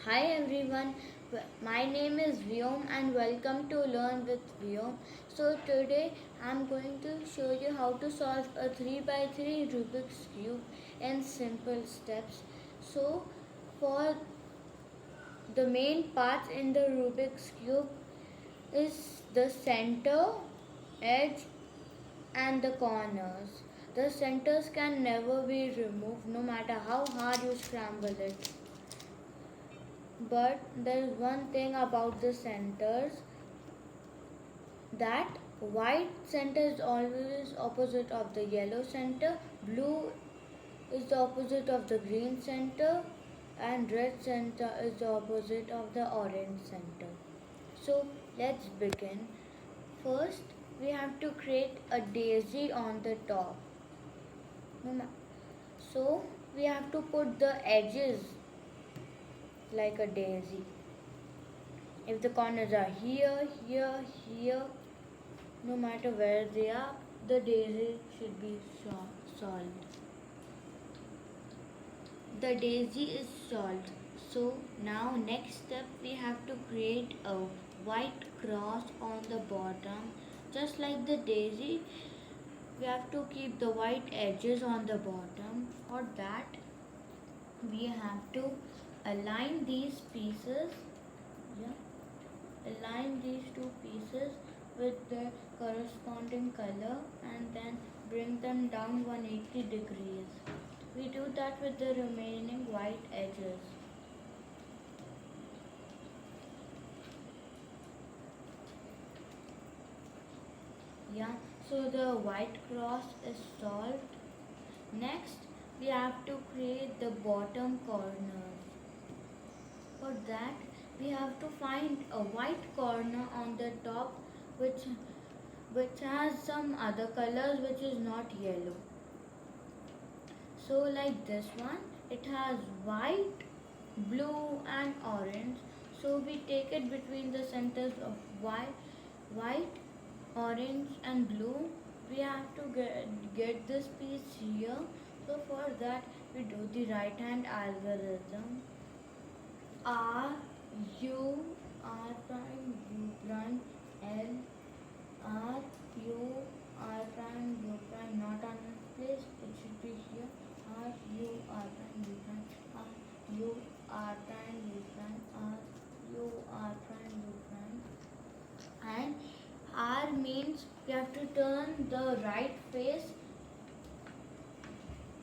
Hi everyone, my name is Vyom and welcome to Learn with Vyom. So today I'm going to show you how to solve a 3 by 3 Rubik's Cube in simple steps. So for the main parts in the Rubik's Cube is the center, edge and the corners. The centers can never be removed no matter how hard you scramble it. But there is one thing about the centers that white center is always opposite of the yellow center, blue is the opposite of the green center, and red center is the opposite of the orange center. So let's begin. First, we have to create a daisy on the top. So we have to put the edges like a daisy. If the corners are here, here, here, no matter where they are, the daisy should be solved. The daisy is solved. So now next step we have to create a white cross on the bottom. Just like the daisy, we have to keep the white edges on the bottom. For that, we have to align these pieces. Yeah. Align these two pieces with the corresponding color and then bring them down 180 degrees. We do that with the remaining white edges. Yeah, so the white cross is solved. Next, we have to create the bottom corners. For that, we have to find a white corner on the top which has some other colors which is not yellow. So like this one, it has white, blue and orange. So we take it between the centers of white, orange and blue. We have to get this piece here. So for that we do the right hand algorithm. R, U, R prime, U prime, L, R, U, R prime, U prime, not on its place, it should be here. R, U, R prime, U prime, R, U, R prime, U prime, R, U, R prime, U prime. And R means we have to turn the right face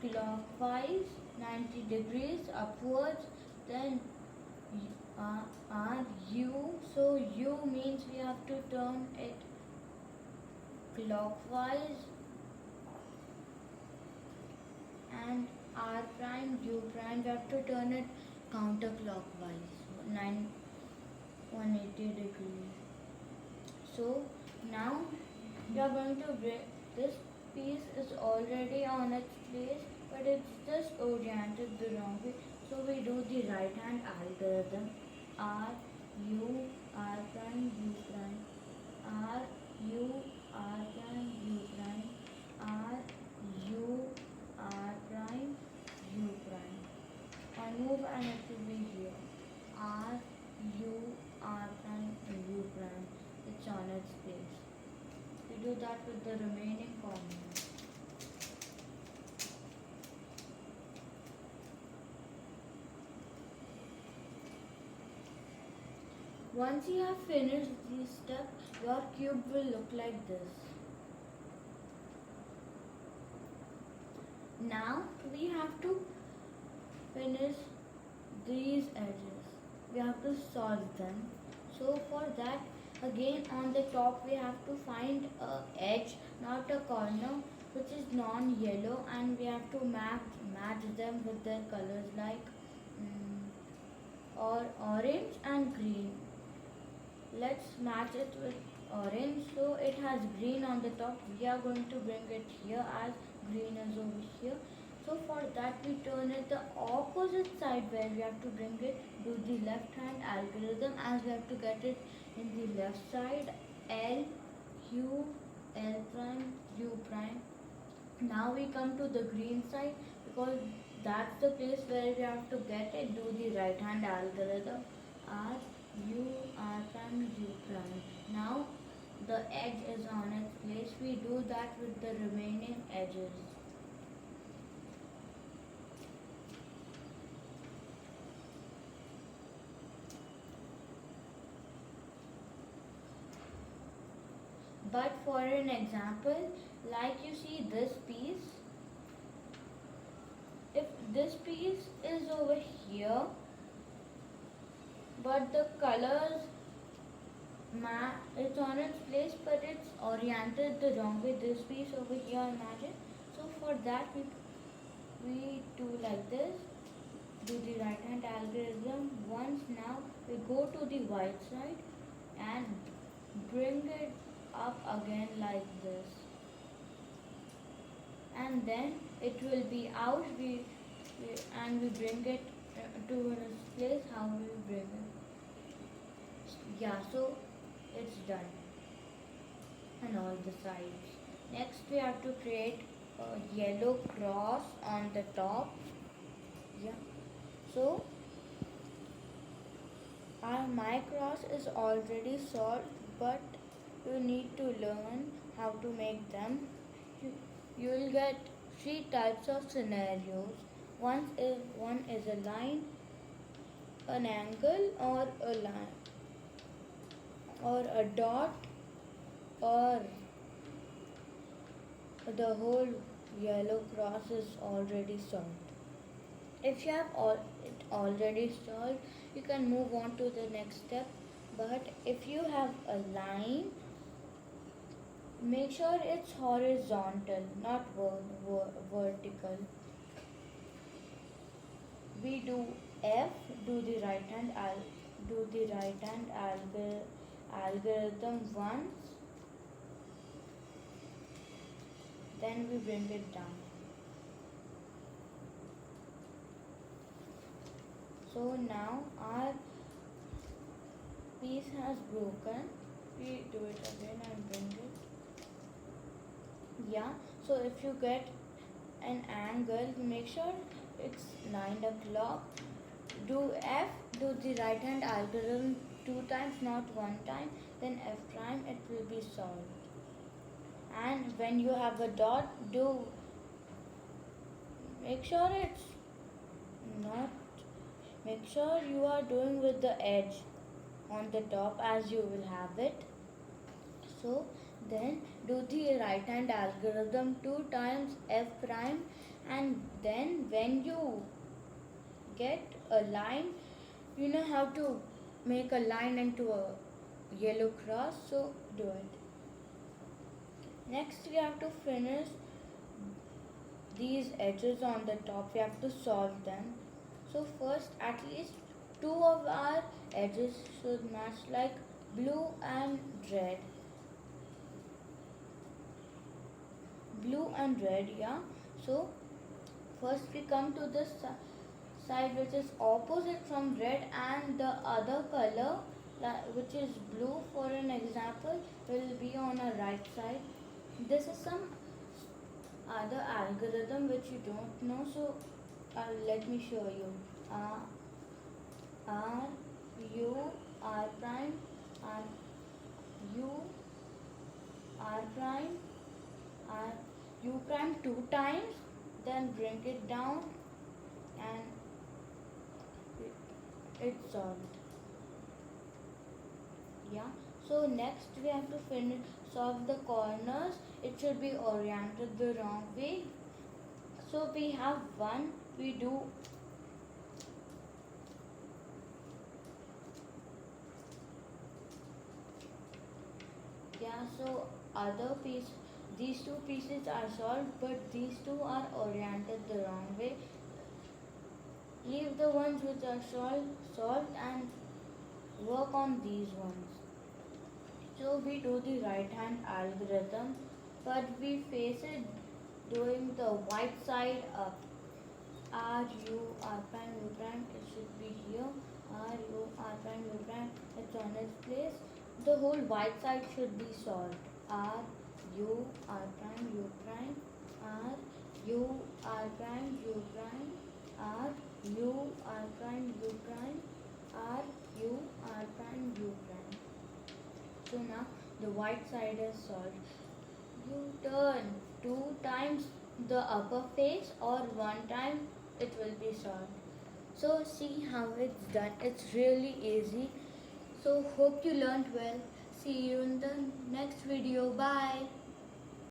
clockwise 90 degrees upwards, then R, U. So U means we have to turn it clockwise, and R prime, U prime, we have to turn it counterclockwise 180 degrees. So now we are going to break this piece is already on its place, but it's just oriented the wrong way. So we do the right hand algorithm. R, U, R prime, U prime, R, U, R prime, U prime, R, U, R prime, U prime. I move and it will be here. R, U, R prime, U prime. It's on its place. We do that with the remaining corners. Once you have finished these steps, your cube will look like this. Now we have to finish these edges. We have to solve them. So for that, again on the top we have to find a edge, not a corner, which is non-yellow, and we have to match them with their colors like or orange and green. Let's match it with orange. So it has green on the top. We are going to bring it here as green is over here. So for that we turn it the opposite side where we have to bring it. Do the left hand algorithm as we have to get it in the left side. L, U, L prime, U prime. Now we come to the green side because That's the place where we have to get it. Do the right hand algorithm. R U R prime U prime. Now the edge is on its place. We do that with the remaining edges. But for an example, like you see this piece, if this piece is over here, but the colors it's on its place, but it's oriented the wrong way. This piece over here, imagine. So for that, we do like this. Do the right hand algorithm. Once now we go to the white side and bring it up again like this, and then it will be out. And we bring it to its place. How we bring it? Yeah, so it's done. And all the sides. Next we have to create a yellow cross on the top. Yeah. So our my cross is already solved, but you need to learn how to make them. You will get three types of scenarios. One is a line, an angle, or a line, or a dot, or the whole yellow cross is already solved. If you have it already solved, you can move on to the next step. But if you have a line, make sure it's horizontal, not vertical. We do F, do the right hand algorithm once, then we bring it down. So now our piece has broken. We do it again and bring it. Yeah, so if you get an angle, make sure it's 9 o'clock. Do F, do the right hand algorithm 2 times, not 1 time, then F prime, it will be solved. And when you have a dot, do make sure it's not, make sure you are doing with the edge on the top as you will have it. So then do the right hand algorithm 2 times F prime, and then when you get a line, you know how to make a line into a yellow cross, so do it. Next we have to finish these edges on the top. We have to solve them. So first, at least 2 of our edges should match, like blue and red. Blue and red, yeah. So first we come to this side which is opposite from red, and the other color which is blue, for an example, will be on our right side. This is some other algorithm which you don't know, so let me show you. R U R prime R U R prime R U prime 2 times, then bring it down, and it's solved. Yeah. So next we have to finish solve the corners. It should be oriented the wrong way. So we have one. We do so other piece. These two pieces are solved, but these two are oriented the wrong way. Leave the ones which are solved and work on these ones. So we do the right hand algorithm, but we face it doing the white side up. R U R prime U prime, it should be here. R U R prime U prime, it's on its place. The whole white side should be solved. R U R prime U prime, R U R prime U prime, R U R prime U prime R U R prime U prime. So now the white side is solved. You turn 2 times the upper face or 1 time, it will be solved. So see how it's done. It's really easy. So hope you learned well. See you in the next video. Bye.